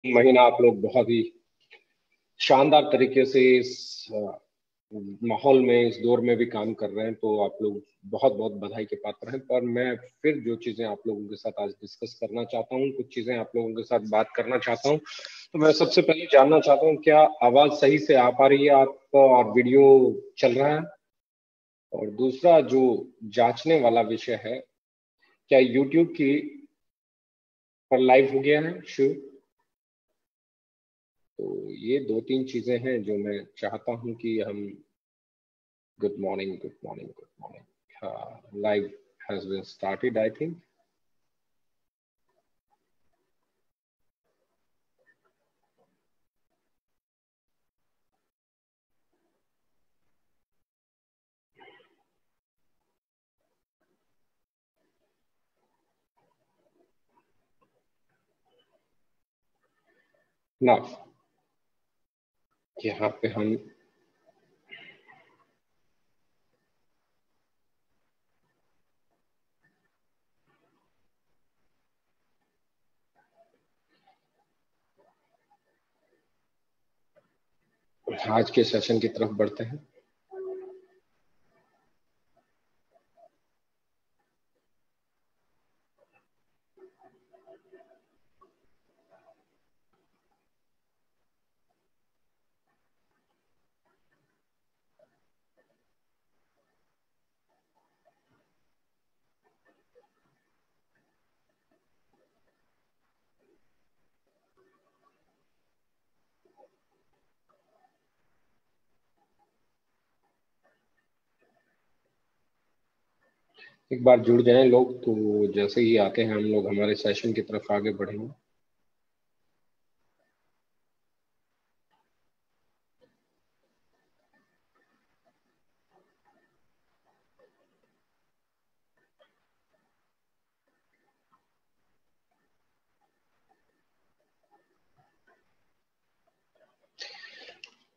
महीना आप लोग बहुत ही शानदार तरीके से इस माहौल में, इस दौर में भी काम कर रहे हैं, तो आप लोग बहुत बहुत बधाई के पात्र हैं। पर मैं फिर जो चीजें आप लोगों के साथ आज डिस्कस करना चाहता हूँ, कुछ चीजें आप लोगों के साथ बात करना चाहता हूँ। तो मैं सबसे पहले जानना चाहता हूँ, क्या आवाज सही से आ पा रही है आपको और वीडियो चल रहा है? और दूसरा जो जांचने वाला विषय है, क्या यूट्यूब की पर लाइव हो गया है शुरू? तो ये दो तीन चीजें हैं जो मैं चाहता हूं कि हम good morning, good morning, good morning. Live has been started, I think. ना यहाँ पे हम आज के सेशन की तरफ बढ़ते हैं। एक बार जुड़ जाएं लोग, तो जैसे ही आते हैं हम लोग हमारे सेशन की तरफ आगे बढ़ेंगे।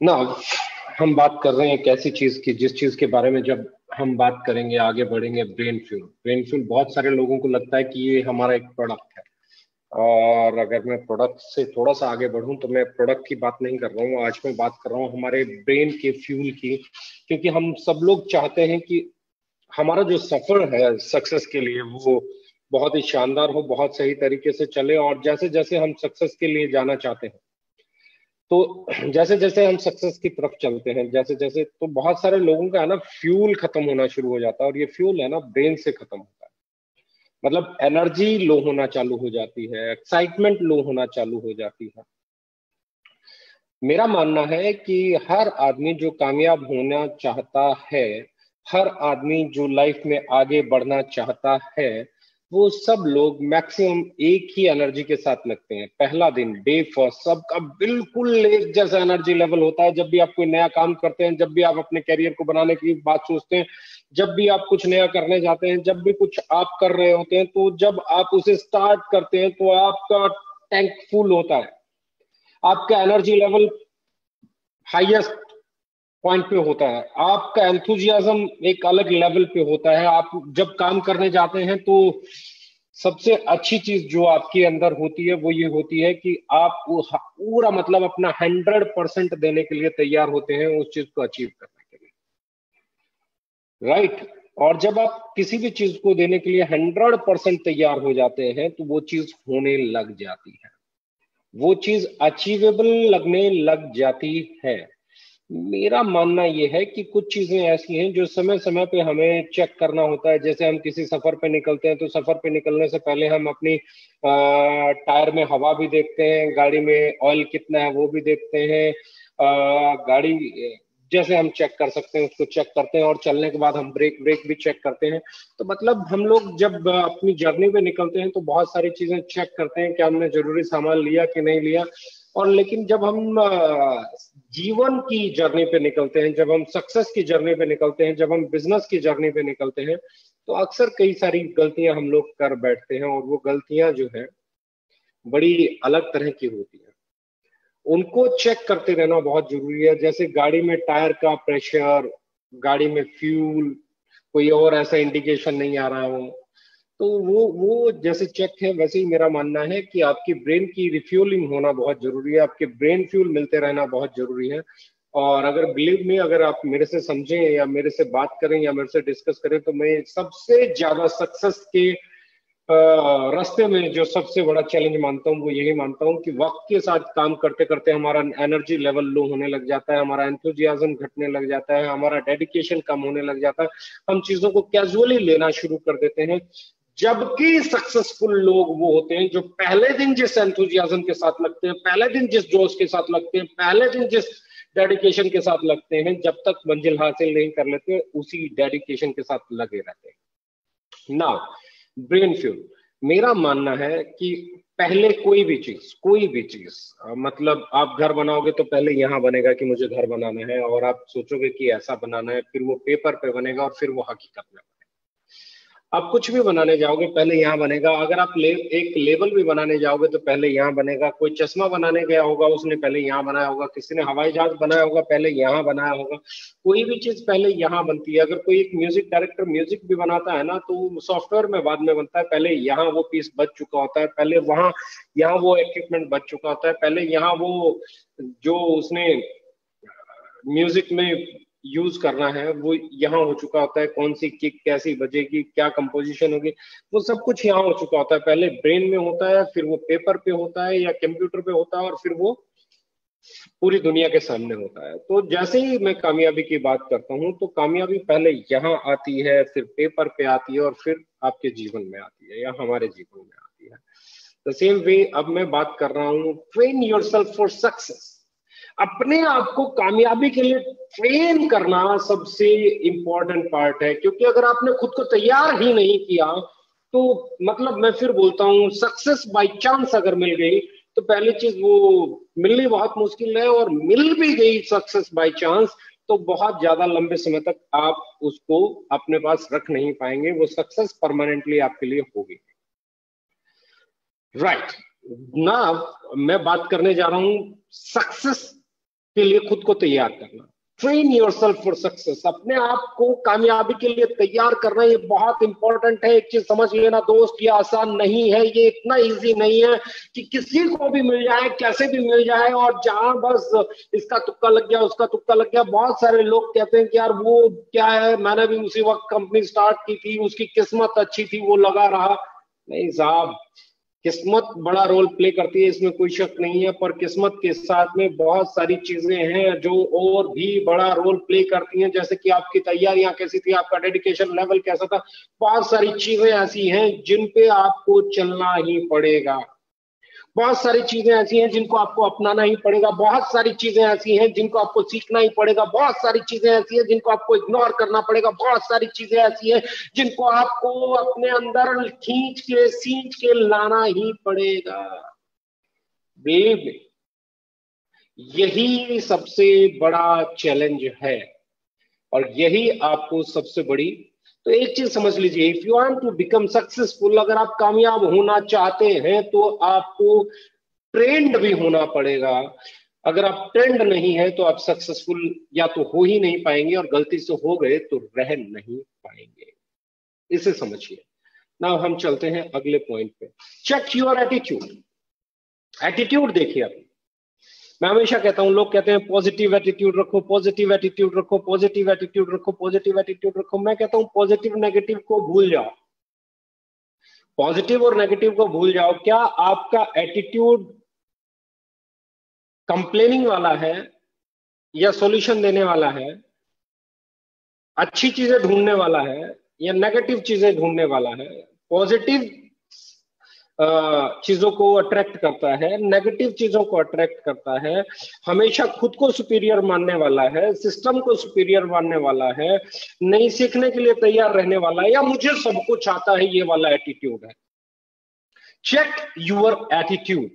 ना हम बात कर रहे हैं एक ऐसी चीज की, जिस चीज के बारे में जब हम बात करेंगे, आगे बढ़ेंगे, ब्रेन फ्यूल। ब्रेन फ्यूल बहुत सारे लोगों को लगता है कि ये हमारा एक प्रोडक्ट है, और अगर मैं प्रोडक्ट से थोड़ा सा आगे बढ़ूं तो मैं प्रोडक्ट की बात नहीं कर रहा हूँ। आज मैं बात कर रहा हूँ हमारे ब्रेन के फ्यूल की, क्योंकि हम सब लोग चाहते हैं कि हमारा जो सफर है सक्सेस के लिए वो बहुत ही शानदार हो, बहुत सही तरीके से चले। और जैसे जैसे हम सक्सेस के लिए जाना चाहते हैं, तो जैसे जैसे हम सक्सेस की तरफ चलते हैं, जैसे जैसे, तो बहुत सारे लोगों का है ना फ्यूल खत्म होना शुरू हो जाता है। और ये फ्यूल है ना ब्रेन से खत्म होता है। मतलब एनर्जी लो होना चालू हो जाती है, एक्साइटमेंट लो होना चालू हो जाती है। मेरा मानना है कि हर आदमी जो कामयाब होना चाहता है, हर आदमी जो लाइफ में आगे बढ़ना चाहता है, वो सब लोग मैक्सिमम एक ही एनर्जी के साथ लगते हैं। पहला दिन, डे फर्स्ट, सबका बिल्कुल एक जैसा एनर्जी लेवल होता है। जब भी आप कोई नया काम करते हैं, जब भी आप अपने करियर को बनाने की बात सोचते हैं, जब भी आप कुछ नया करने जाते हैं, जब भी कुछ आप कर रहे होते हैं, तो जब आप उसे स्टार्ट करते हैं तो आपका टैंक फुल होता है, आपका एनर्जी लेवल हाईएस्ट पॉइंट पे होता है, आपका एंथुजियाज्म एक अलग लेवल पे होता है। आप जब काम करने जाते हैं तो सबसे अच्छी चीज जो आपके अंदर होती है वो ये होती है कि आप पूरा मतलब अपना 100% देने के लिए तैयार होते हैं उस चीज को अचीव करने के लिए, राइट? और जब आप किसी भी चीज को देने के लिए 100% तैयार हो जाते हैं तो वो चीज होने लग जाती है, वो चीज अचीवेबल लगने लग जाती है। मेरा मानना यह है कि कुछ चीजें ऐसी हैं जो समय समय पे हमें चेक करना होता है। जैसे हम किसी सफर पे निकलते हैं, तो सफर पे निकलने से पहले हम अपनी टायर में हवा भी देखते हैं, गाड़ी में ऑयल कितना है वो भी देखते हैं। गाड़ी जैसे हम चेक कर सकते हैं उसको चेक करते हैं, और चलने के बाद हम ब्रेक ब्रेक भी चेक करते हैं। तो मतलब हम लोग जब अपनी जर्नी पे निकलते हैं तो बहुत सारी चीजें चेक करते हैं, क्या हमने जरूरी सामान लिया कि नहीं लिया। और लेकिन जब हम जीवन की जर्नी पे निकलते हैं, जब हम सक्सेस की जर्नी पे निकलते हैं, जब हम बिजनेस की जर्नी पे निकलते हैं, तो अक्सर कई सारी गलतियां हम लोग कर बैठते हैं। और वो गलतियां जो है बड़ी अलग तरह की होती है, उनको चेक करते रहना बहुत जरूरी है। जैसे गाड़ी में टायर का प्रेशर, गाड़ी में फ्यूल, कोई और ऐसा इंडिकेशन नहीं आ रहा हो, तो वो जैसे चेक है, वैसे ही मेरा मानना है कि आपकी ब्रेन की रिफ्यूलिंग होना बहुत जरूरी है, आपके ब्रेन फ्यूल मिलते रहना बहुत जरूरी है। और अगर बिलीव में, अगर आप मेरे से समझें या मेरे से बात करें या मेरे से डिस्कस करें, तो मैं सबसे ज्यादा सक्सेस के रास्ते में जो सबसे बड़ा चैलेंज मानता हूँ वो यही मानता हूँ कि वक्त के साथ काम करते करते हमारा एनर्जी लेवल लो होने लग जाता है, हमारा एंथुजियाज्म घटने लग जाता है, हमारा डेडिकेशन कम होने लग जाता है, हम चीजों को कैजुअली लेना शुरू कर देते हैं। जबकि सक्सेसफुल लोग वो होते हैं जो पहले दिन जिस एंथुजियाज्म के साथ लगते हैं, पहले दिन जिस जोश के साथ लगते हैं, पहले दिन जिस डेडिकेशन के साथ लगते हैं, जब तक मंजिल हासिल नहीं कर लेते उसी डेडिकेशन के साथ लगे रहते हैं। नाउ ब्रेन फ्यूल, मेरा मानना है कि पहले कोई भी चीज मतलब आप घर बनाओगे तो पहले यहां बनेगा कि मुझे घर बनाना है, और आप सोचोगे कि ऐसा बनाना है, फिर वो पेपर पे बनेगा और फिर वो हकीकत में। आप कुछ भी बनाने जाओगे पहले यहाँ बनेगा। अगर आप एक लेबल भी बनाने जाओगे तो पहले यहाँ बनेगा। कोई चश्मा बनाने गया होगा, उसने पहले यहाँ बनाया होगा। किसी ने हवाई जहाज बनाया होगा, पहले यहाँ बनाया होगा। कोई भी चीज पहले यहाँ बनती है। अगर कोई एक म्यूजिक डायरेक्टर म्यूजिक भी बनाता है ना, तो सॉफ्टवेयर में बाद में बनता है। पहले यहाँ वो पीस बच चुका होता है, पहले वहां यहाँ वो इक्विपमेंट बच चुका होता है, पहले यहाँ वो जो उसने म्यूजिक में यूज करना है वो यहाँ हो चुका होता है। कौन सी किक कैसी बजेगी, क्या कंपोजिशन होगी, वो सब कुछ यहाँ हो चुका होता है। पहले ब्रेन में होता है, फिर वो पेपर पे होता है या कंप्यूटर पे होता है, और फिर वो पूरी दुनिया के सामने होता है। तो जैसे ही मैं कामयाबी की बात करता हूँ, तो कामयाबी पहले यहाँ आती है, फिर पेपर पे आती है, और फिर आपके जीवन में आती है या हमारे जीवन में आती है। द सेम वे अब मैं बात कर रहा हूँ, ट्रेन योरसेल्फ फॉर सक्सेस। अपने आप को कामयाबी के लिए ट्रेन करना सबसे इंपॉर्टेंट पार्ट है, क्योंकि अगर आपने खुद को तैयार ही नहीं किया तो मतलब मैं फिर बोलता हूँ, सक्सेस बाय चांस अगर मिल गई तो पहली चीज वो मिलनी बहुत मुश्किल है, और मिल भी गई सक्सेस बाय चांस तो बहुत ज्यादा लंबे समय तक आप उसको अपने पास रख नहीं पाएंगे। वो सक्सेस परमानेंटली आपके लिए होगी। राइट ना, मैं बात करने जा रहा हूं सक्सेस के लिए खुद को तैयार करना। ट्रेन योरसेल्फ फॉर सक्सेस, अपने आप को कामयाबी के लिए तैयार करना, ये बहुत इंपॉर्टेंट है। एक चीज समझ लेना दोस्त, ये आसान नहीं है, ये इतना इजी नहीं है कि किसी को भी मिल जाए, कैसे भी मिल जाए, और जहां बस इसका तुक्का लग गया, उसका तुक्का लग गया। बहुत सारे लोग कहते हैं कि यार वो क्या है, मैंने भी उसी वक्त कंपनी स्टार्ट की थी, उसकी किस्मत अच्छी थी, वो लगा रहा। नहीं साहब, किस्मत बड़ा रोल प्ले करती है, इसमें कोई शक नहीं है, पर किस्मत के साथ में बहुत सारी चीजें हैं जो और भी बड़ा रोल प्ले करती हैं। जैसे कि आपकी तैयारियां कैसी थी, आपका डेडिकेशन लेवल कैसा था, बहुत सारी चीजें ऐसी हैं जिन पे आपको चलना ही पड़ेगा। बहुत सारी चीजें ऐसी हैं जिनको आपको अपनाना ही पड़ेगा। बहुत सारी चीजें ऐसी हैं जिनको आपको सीखना ही पड़ेगा। बहुत सारी चीजें ऐसी हैं जिनको आपको इग्नोर करना पड़ेगा। बहुत सारी चीजें ऐसी हैं जिनको आपको अपने अंदर खींच के सींच के लाना ही पड़ेगा। बिलीव मी, यही सबसे बड़ा चैलेंज है, और यही आपको सबसे बड़ी। तो एक चीज समझ लीजिए, if you want to become successful, अगर आप कामयाब होना चाहते हैं तो आपको ट्रेंड भी होना पड़ेगा। अगर आप ट्रेंड नहीं है तो आप सक्सेसफुल या तो हो ही नहीं पाएंगे, और गलती से हो गए तो रह नहीं पाएंगे। इसे समझिए। नाउ हम चलते हैं अगले पॉइंट पे। Check your attitude. एटीट्यूड देखिए, आप, मैं हमेशा कहता हूं, लोग कहते हैं पॉजिटिव एटीट्यूड रखो, पॉजिटिव एटीट्यूड रखो, पॉजिटिव एटीट्यूड रखो, पॉजिटिव एटीट्यूड रखो। मैं कहता हूं पॉजिटिव नेगेटिव को भूल जाओ। पॉजिटिव और नेगेटिव को भूल जाओ। क्या आपका एटीट्यूड कंप्लेनिंग वाला है या सॉल्यूशन देने वाला है, अच्छी चीजें ढूंढने वाला है या नेगेटिव चीजें ढूंढने वाला है? पॉजिटिव चीजों को अट्रैक्ट करता है, नेगेटिव चीजों को अट्रैक्ट करता है, हमेशा खुद को सुपीरियर मानने वाला है, सिस्टम को सुपीरियर मानने वाला है, नहीं सीखने के लिए तैयार रहने वाला है, या मुझे सब कुछ आता है, ये वाला एटीट्यूड है। Check your attitude.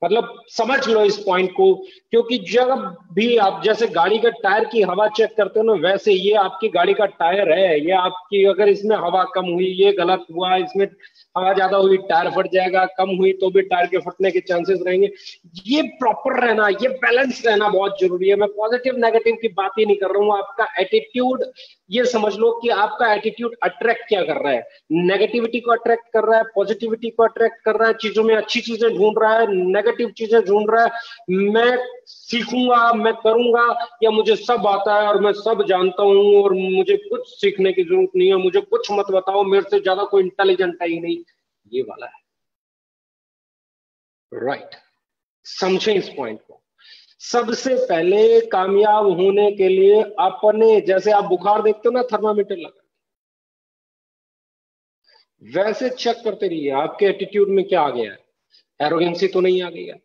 मतलब समझ लो इस पॉइंट को, क्योंकि जब भी आप जैसे गाड़ी का टायर की हवा चेक करते हो ना, वैसे ये आपकी गाड़ी का टायर है, ये आपकी अगर इसमें हवा कम हुई, ये गलत हुआ, इसमें हवा ज्यादा हुई टायर फट जाएगा, कम हुई तो भी टायर के फटने के चांसेस रहेंगे। ये प्रॉपर रहना, ये बैलेंस रहना बहुत जरूरी है। मैं पॉजिटिव नेगेटिव की बात ही नहीं कर रहा हूँ, आपका एटीट्यूड, ये समझ लो कि आपका एटीट्यूड अट्रैक्ट क्या कर रहा है, नेगेटिविटी को अट्रैक्ट कर रहा है, पॉजिटिविटी को अट्रैक्ट कर रहा है, चीजों में अच्छी चीजें ढूंढ रहा है, नेगेटिव चीजें ढूंढ रहा है, मैं सीखूंगा, मैं करूंगा, या मुझे सब आता है और मैं सब जानता हूं और मुझे कुछ सीखने की जरूरत नहीं है, मुझे कुछ मत बताओ, मेरे से ज्यादा कोई इंटेलिजेंट है ही नहीं, ये वाला है। राइट, समझे इस पॉइंट को। सबसे पहले कामयाब होने के लिए अपने, जैसे आप बुखार देखते हो ना थर्मामीटर लगा, वैसे चेक करते रहिए आपके एटीट्यूड में क्या आ गया है। एरोगेंसी तो नहीं आ गई है,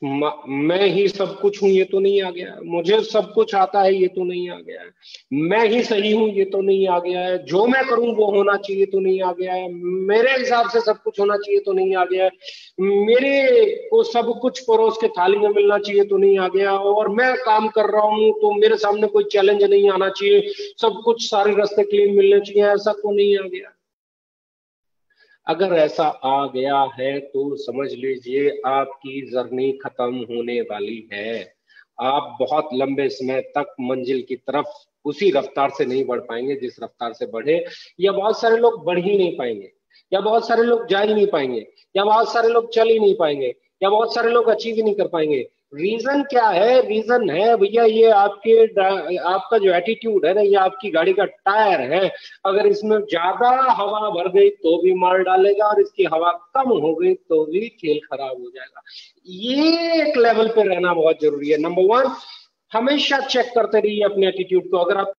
मैं ही सब कुछ हूं ये तो नहीं आ गया है, मुझे सब कुछ आता है ये तो नहीं आ गया है, मैं ही सही हूं ये तो नहीं आ गया है, जो मैं करूं वो होना चाहिए तो नहीं आ गया है, मेरे हिसाब से सब कुछ होना चाहिए तो नहीं आ गया है, मेरे को सब कुछ परोस के थाली में मिलना चाहिए तो नहीं आ गया, और मैं काम कर रहा हूं तो मेरे सामने कोई चैलेंज नहीं आना चाहिए, सब कुछ सारे रास्ते क्लीन मिलने चाहिए, ऐसा तो नहीं आ गया। अगर ऐसा आ गया है तो समझ लीजिए आपकी जर्नी खत्म होने वाली है। आप बहुत लंबे समय तक मंजिल की तरफ उसी रफ्तार से नहीं बढ़ पाएंगे जिस रफ्तार से बढ़े, या बहुत सारे लोग बढ़ ही नहीं पाएंगे, या बहुत सारे लोग जा ही नहीं पाएंगे, या बहुत सारे लोग चल ही नहीं पाएंगे, या बहुत सारे लोग अचीव ही नहीं कर पाएंगे। रीजन क्या है? रीजन है भैया, ये आपका जो एटीट्यूड है ना, ये आपकी गाड़ी का टायर है। अगर इसमें ज्यादा हवा भर गई तो भी मार डालेगा, और इसकी हवा कम हो गई तो भी खेल खराब हो जाएगा। ये एक लेवल पे रहना बहुत जरूरी है। नंबर वन, हमेशा चेक करते रहिए अपने एटीट्यूड को। अगर आप